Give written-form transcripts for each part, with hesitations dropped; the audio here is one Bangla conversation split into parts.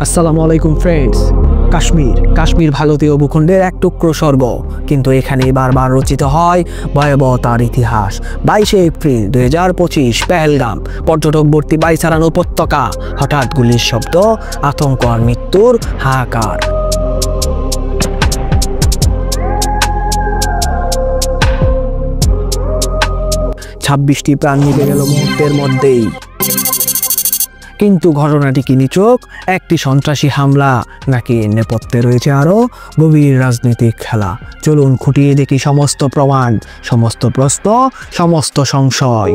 আসসালামু আলাইকুম ফ্রেন্ডস। কাশ্মীর ভারতীয় ভূখণ্ডের এক টুকরো স্বর্গ, কিন্তু এখানে বারবার রচিত হয় ভয়াবহতার ইতিহাস। 22 এপ্রিল 2025 পেহেলগাম পর্যটক ভর্তি বাইসারান উপত্যকা, হঠাৎ গুলির শব্দ, আতঙ্ক আর মৃত্যুর হাহাকার। ছাব্বিশটি প্রাণ নিভে গেল মুহূর্তের মধ্যেই। কিন্তু ঘটনাটি কি নিছক একটি সন্ত্রাসী হামলা, নাকি নেপথ্যে রয়েছে আরও গভীর রাজনৈতিক খেলা? চলুন খুঁটিয়ে দেখি সমস্ত প্রমাণ, সমস্ত প্রশ্ন, সমস্ত সংশয়।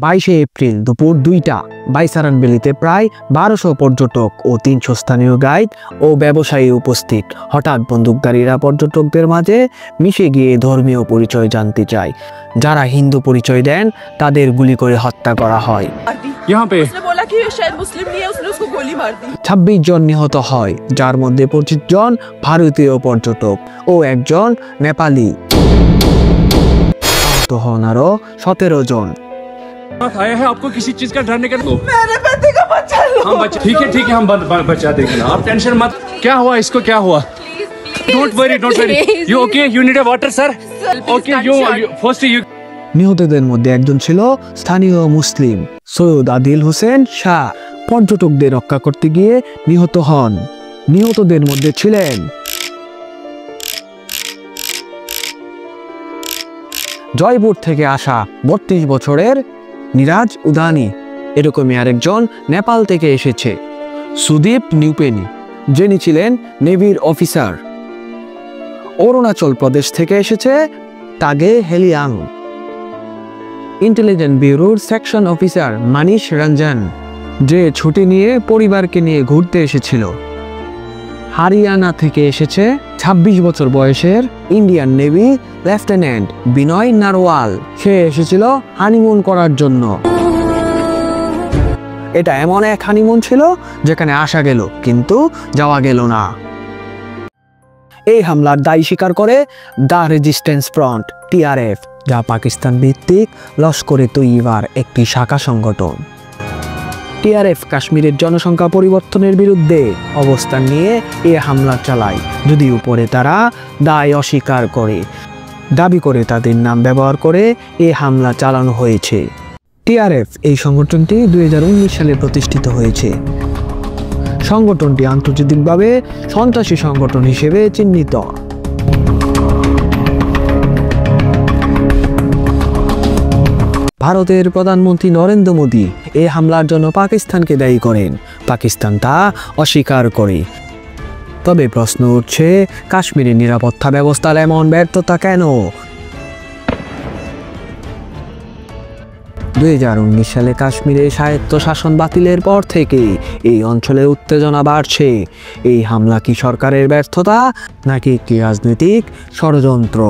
22 এপ্রিল দুপুর 2টা বাইসারান ভ্যালিতে প্রায় 1200 পর্যটক ও 300 স্থানীয় গাইড ও ব্যবসায়ী উপস্থিত। হঠাৎ বন্দুকধারীরা পর্যটকদের মাঝে মিশে গিয়ে ধর্মীয় পরিচয় জানতে চায়। যারা হিন্দু পরিচয় দেন তাদের গুলি করে হত্যা করা হয়। 26 জন নিহত হয়, যার মধ্যে 25 জন ভারতীয় পর্যটক ও একজন নেপালি। আহত হন আরো 17 জন। आया है आपको किसी चीज का डरने का मेरे बेटे का बच्चा लो। हम बच्चा ठीक है हम बचा देंगे ना, आप टेंशन मत। क्या हुआ इसको, क्या हुआ? Don't worry you okay, you need a water sir. Okay you first you. নিহতদের মধ্যে একজন ছিল স্থানীয় মুসলিম সৈয়দ আদিল হোসেন শাহ। পর্যটকদের রক্ষা করতে গিয়ে নিহত হন। নিহতদের মধ্যে ছিলেন জয়পুর থেকে আসা 32 বছরের নিরাজ উদানি। এরকমই আরেকজন নেপাল থেকে এসেছে সুদীপ নিউপেনি, যিনি ছিলেন নেভির অফিসার। অরুণাচল প্রদেশ থেকে এসেছে তাগে হেলিয়াং, ইন্টেলিজেন্স ব্যুরোর সেকশন অফিসার মানিশ রঞ্জন, যে ছুটি নিয়ে পরিবারকে নিয়ে ঘুরতে এসেছিল। হারিয়ানা থেকে এসেছে 26 বছর বয়সের ইন্ডিয়ান নেভি লেফটেন্যান্ট বিনয় নারওয়াল। সে এসেছিল হানিমুন করার জন্য। এটা এমন এক হানিমুন ছিল যেখানে আসা গেল কিন্তু যাওয়া গেল না। এই হামলার দায় স্বীকার করে দ্য রেজিস্ট্যান্স ফ্রন্ট TRF, যা পাকিস্তান ভিত্তিক লস্করে তৈয়বার একটি শাখা সংগঠন। TRF কাশ্মীরের জনসংখ্যা পরিবর্তনের বিরুদ্ধে অবস্থান নিয়ে এ হামলা চালায়, যদিও পরে তারা দায় অস্বীকার করে, দাবি করে তাদের নাম ব্যবহার করে এ হামলা চালানো হয়েছে। TRF এই সংগঠনটি 2019 সালে প্রতিষ্ঠিত হয়েছে। সংগঠনটি আন্তর্জাতিকভাবে সন্ত্রাসী সংগঠন হিসেবে চিহ্নিত। ভারতের প্রধানমন্ত্রী নরেন্দ্র মোদী এই হামলার জন্য পাকিস্তানকে দায়ী করেন। পাকিস্তান তা অস্বীকার করে। তবে প্রশ্ন উঠছে, কাশ্মীরের নিরাপত্তা ব্যবস্থার এমন ব্যর্থতা কেন? 2019 সালে কাশ্মীরে স্বায়ত্তশাসন বাতিলের পর থেকে এই অঞ্চলে উত্তেজনা বাড়ছে। এই হামলা কি সরকারের ব্যর্থতা, নাকি একটি রাজনৈতিক ষড়যন্ত্র?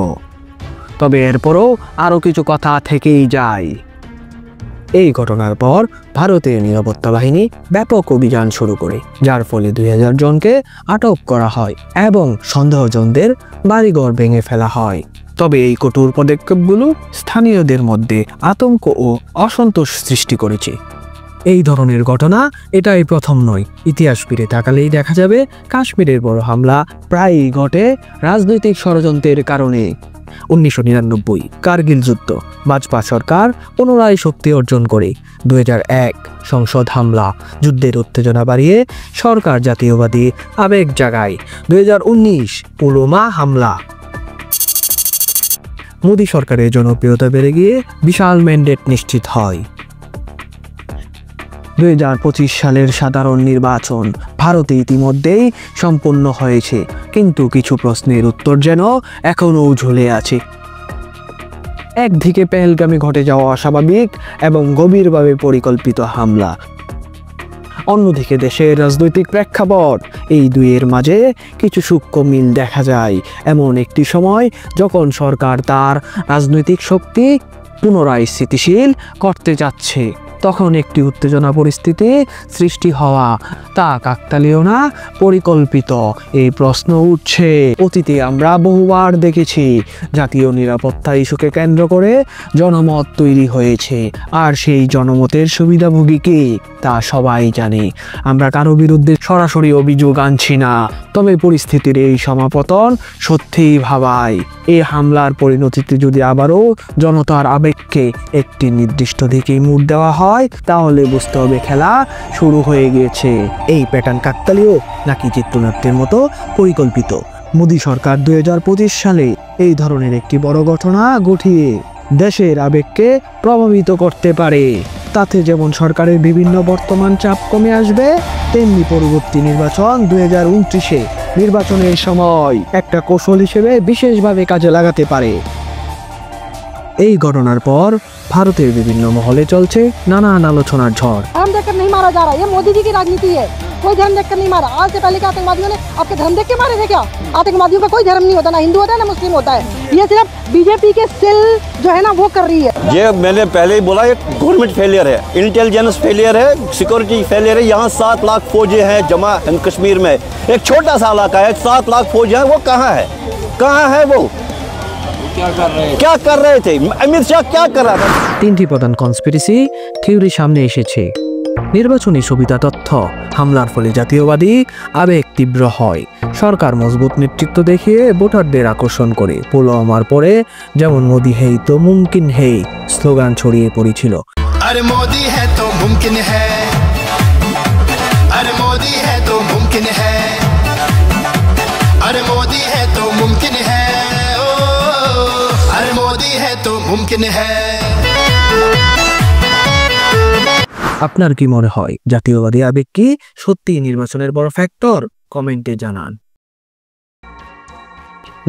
তবে এরপরও আরও কিছু কথা থেকেই যায়। এই ঘটনার পর ভারতের নিরাপত্তা বাহিনী ব্যাপক অভিযান শুরু করে, যার ফলে 2000 জনকে আটক করা হয় এবং সন্দেহজনদের বাড়িঘর ভেঙে ফেলা হয়। তবে এই কঠোর পদক্ষেপগুলো স্থানীয়দের মধ্যে আতঙ্ক ও অসন্তোষ সৃষ্টি করেছে। এই ধরনের ঘটনা এটাই প্রথম নয়। ইতিহাস ফিরে তাকালেই দেখা যাবে কাশ্মীরের বড় হামলা প্রায়ই ঘটে রাজনৈতিক ষড়যন্ত্রের কারণে। 1999 কার্গিল যুদ্ধ, ভাজপা সরকার পুনরায় শক্তি অর্জন করে। 2001 সংসদ হামলা, যুদ্ধের উত্তেজনা বাড়িয়ে সরকার জাতীয়বাদী আবেগ জাগায়। 2019 পুলওয়ামা হামলা, মোদী সরকারের জনপ্রিয়তা বেড়ে গিয়ে বিশাল ম্যান্ডেট নিশ্চিত হয়। 2025 সালের সাধারণ নির্বাচন ভারতে ইতিমধ্যেই সম্পন্ন হয়েছে, কিন্তু কিছু প্রশ্নের উত্তর যেন এখনও ঝুলে আছে। একদিকে পেহেলগামে ঘটে যাওয়া অস্বাভাবিক এবং গভীরভাবে পরিকল্পিত হামলা, অন্যদিকে দেশের রাজনৈতিক প্রেক্ষাপট। এই দুইয়ের মাঝে কিছু সূক্ষ্ম মিল দেখা যায় এমন একটি সময় যখন সরকার তার রাজনৈতিক শক্তি পুনরায় স্থিতিশীল করতে যাচ্ছে। তখন একটি উত্তেজনা পরিস্থিতি সৃষ্টি হওয়া তা কাকতালীয় না পরিকল্পিত, এই প্রশ্ন উঠছে। অতীতে আমরা বহুবার দেখেছি জাতীয় নিরাপত্তা ইস্যুকে কেন্দ্র করে জনমত তৈরি হয়েছে, আর সেই জনমতের সুবিধাভোগী কে তা সবাই জানে। আমরা কারো বিরুদ্ধে সরাসরি অভিযোগ আনছি না, তবে পরিস্থিতির এই সমাপতন সত্যিই ভাবায়। এই হামলার পরিণতিতে যদি আবারও জনতার আবেগকে একটি নির্দিষ্ট দিকে মুড় দেওয়া হয়, তাহলে বুঝতে হবে খেলা শুরু হয়ে গিয়েছে। এই প্যাটার্ন কাকতালীয় নাকি চিত্রনাট্যের মতো পরিকল্পিত? মোদী সরকার 2025 সালে এই ধরনের একটি বড় ঘটনা ঘটিয়ে দেশের আবেগকে প্রভাবিত করতে পারে। তাতে যেমন সরকারের বিভিন্ন বর্তমান চাপ কমে আসবে, তেমনি পরবর্তী নির্বাচন 2029-এ নির্বাচনের সময় একটা কৌশল হিসেবে বিশেষভাবে কাজে লাগাতে পারে। এই ঘটনার পর ভারতের বিভিন্ন মহলে চলছে নানান আলোচনার ঝড়। धर्म देखकर नहीं मारा जा रहा, ये मोदी जी की राजनीति है। कोई धर्म देखकर नहीं मारा। आज से पहले के आतंकवादियों ने आपके धर्म देख के मारे थे क्या? आतंकवादियों का कोई धर्म नहीं होता, ना हिंदू होता है ना मुस्लिम होता है। ये सिर्फ बीजेपी के सेल जो है ना वो कर रही है। ये मैंने पहले ही बोला, ये गवर्नमेंट फेलियर है, इंटेलिजेंस फेलियर है, सिक्योरिटी फेलियर है। यहाँ 7 लाख फौजी हैं जमा कश्मीर में, एक छोटा सा इलाका है, 7 लाख फौजी हैं, वो कहाँ है? कहाँ है वो? क्या कर रहे थे? अमित शाह क्या कर रहा था? 3টি প্রধান কনস্পিরেসি থিওরি সামনে এসেছে। নির্বাচনী সুবিধা তথ্য, হামলার ফলে জাতীয়বাদী আবেগ তীব্র হয়, সরকার মজবুত নেতৃত্ব দেখিয়ে ভোটারদের আকর্ষণ করে। পুলওয়ামার পরে যেমন মোদি হেই তো মুমকিন হেই স্লোগান ছড়িয়ে পড়েছিল। अरे मोदी है तो मुमकिन है, अरे मोदी है तो मुमकिन है, अरे मोदी है तो मुमकिन है, ओ अरे मोदी है तो मुमकिन है। আপনার কি মনে হয় জাতীয়বাদী আবেগ কি সত্যি নির্বাচনের বড় ফ্যাক্টর? কমেন্টে জানান।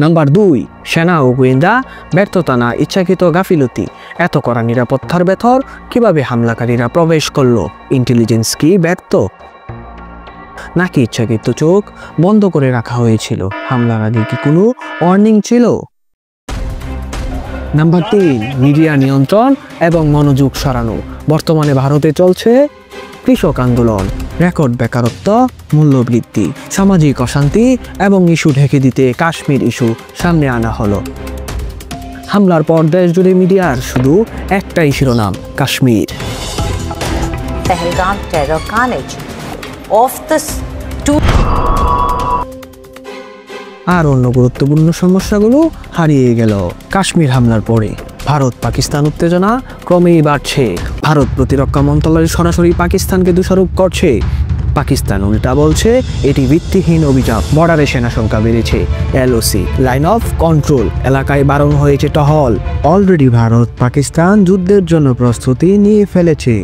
নাম্বার 2, সেনা ও গোয়েন্দা ব্যর্থতা না ইচ্ছাকৃত গাফিলতি? এত করা নিরাপত্তার ভেতর কিভাবে হামলাকারীরা প্রবেশ করলো? ইন্টেলিজেন্স কি ব্যর্থ নাকি ইচ্ছাকৃত চোখ বন্ধ করে রাখা হয়েছিল? হামলার আগে কি কোনো ওয়ার্নিং ছিল? নাম্বার 3, মিডিয়া নিয়ন্ত্রণ এবং মনোযোগ সরানো। বর্তমানে ভারতে চলছে কৃষক আন্দোলন, রেকর্ড বেকারত্ব, মূল্যবৃদ্ধি, সামাজিক অশান্তি এবং ইস্যু ঢেকে দিতে কাশ্মীর ইস্যু সামনে আনা হলো। হামলার পর দেশ জুড়ে মিডিয়ার শুধু একটাই শিরোনাম, Kashmir. Pahalgam terror carnage of the আর অন্য গুরুত্বপূর্ণ সমস্যাগুলো হারিয়ে গেল। কাশ্মীর হামলার পরে ভারত পাকিস্তান উত্তেজনা ক্রমেই বাড়ছে। ভারত প্রতিরক্ষা মন্ত্রণালয় সরাসরি পাকিস্তানকে দোষারোপ করছে। পাকিস্তান উল্টা বলছে এটি ভিত্তিহীন অভিযোগ। বর্ডারে সেনা সংখ্যা বেড়েছে, LOC লাইন অফ কন্ট্রোল এলাকায় বারণ হয়েছে টহল। অলরেডি ভারত পাকিস্তান যুদ্ধের জন্য প্রস্তুতি নিয়ে ফেলেছে।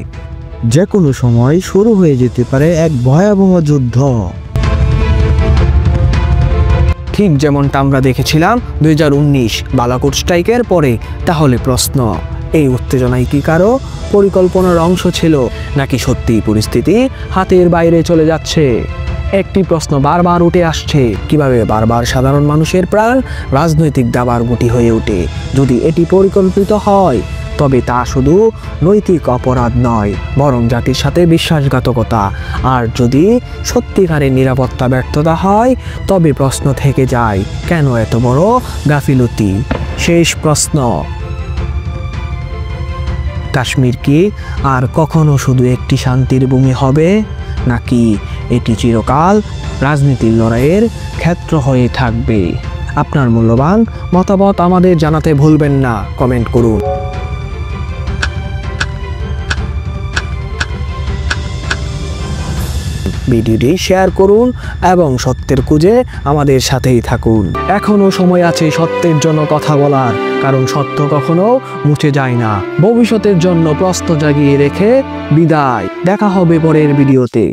যে কোনো সময় শুরু হয়ে যেতে পারে এক ভয়াবহ যুদ্ধ। ঠিক যেমনটা আমরা দেখেছিলাম 2019 বালাকোট স্ট্রাইকের পরে। তাহলে প্রশ্ন, এই উত্তেজনায় কি কারো পরিকল্পনার অংশ ছিল, নাকি সত্যি পরিস্থিতি হাতের বাইরে চলে যাচ্ছে? একটি প্রশ্ন বারবার উঠে আসছে, কিভাবে বারবার সাধারণ মানুষের প্রাণ রাজনৈতিক দাবার গুটি হয়ে ওঠে? যদি এটি পরিকল্পিত হয় তবে তা শুধু নৈতিক অপরাধ নয়, বরং জাতির সাথে বিশ্বাসঘাতকতা। আর যদি সত্যিকারের নিরাপত্তা ব্যর্থতা হয়, তবে প্রশ্ন থেকে যায়, কেন এত বড় গাফিলতি? শেষ প্রশ্ন, কাশ্মীর কি আর কখনো শুধু একটি শান্তির ভূমি হবে, নাকি এটি চিরকাল রাজনীতির লড়াইয়ের ক্ষেত্র হয়ে থাকবে? আপনার মূল্যবান মতামত আমাদের জানাতে ভুলবেন না, কমেন্ট করুন। ভিডিওটি শেয়ার করুন এবং সত্যের খুঁজে আমাদের সাথেই থাকুন। এখনো সময় আছে সত্যের জন্য কথা বলার, কারণ সত্য কখনো মুছে যায় না। ভবিষ্যতের জন্য প্রশ্ন জাগিয়ে রেখে বিদায়, দেখা হবে পরের ভিডিওতে।